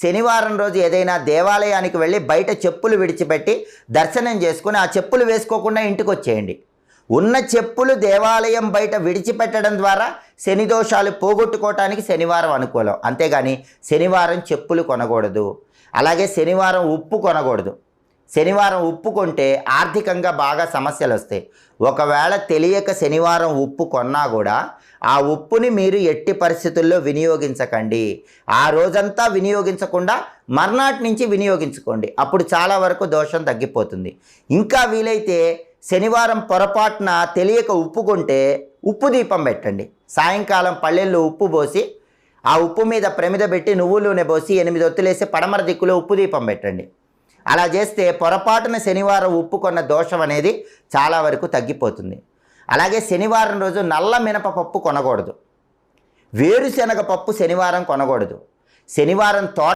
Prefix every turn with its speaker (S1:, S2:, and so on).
S1: శనివారం రోజు ఏదైనా దేవాలయానికి వెళ్ళి బయట చెప్పులు విడిచిపెట్టి దర్శనం చేసుకుని ఆ చెప్పులు వేసుకోకుండా ఇంటికి వచ్చేయండి. ఉన్న చెప్పులు దేవాలయం బయట విడిచిపెట్టడం ద్వారా శని దోషాలు పోగొట్టుకోవటానికి శనివారం అనుకూలం. అంతేగాని శనివారం చెప్పులు కొనకూడదు. అలాగే శనివారం ఉప్పు కొనకూడదు. శనివారం ఉప్పు కొంటే ఆర్థికంగా బాగా సమస్యలు వస్తాయి. ఒకవేళ తెలియక శనివారం ఉప్పు కొన్నా కూడా ఆ ఉప్పుని మీరు ఎట్టి పరిస్థితుల్లో వినియోగించకండి. ఆ రోజంతా వినియోగించకుండా మర్నాటి నుంచి వినియోగించుకోండి. అప్పుడు చాలా వరకు దోషం తగ్గిపోతుంది. ఇంకా వీలైతే శనివారం పొరపాటున తెలియక ఉప్పు కొంటే ఉప్పు దీపం పెట్టండి. సాయంకాలం పళ్ళెల్లో ఉప్పు పోసి ఆ ఉప్పు మీద ప్రమిద పెట్టి నువ్వుల నూనె పోసి 8 ఒత్తులేసి పడమర దిక్కులో ఉప్పు దీపం పెట్టండి. అలా చేస్తే పొరపాటున శనివారం ఉప్పు కొన్న దోషం అనేది చాలా వరకు తగ్గిపోతుంది. అలాగే శనివారం రోజు నల్ల మినపపప్పు కొనకూడదు. వేరుశనగ పప్పు శనివారం కొనకూడదు. శనివారం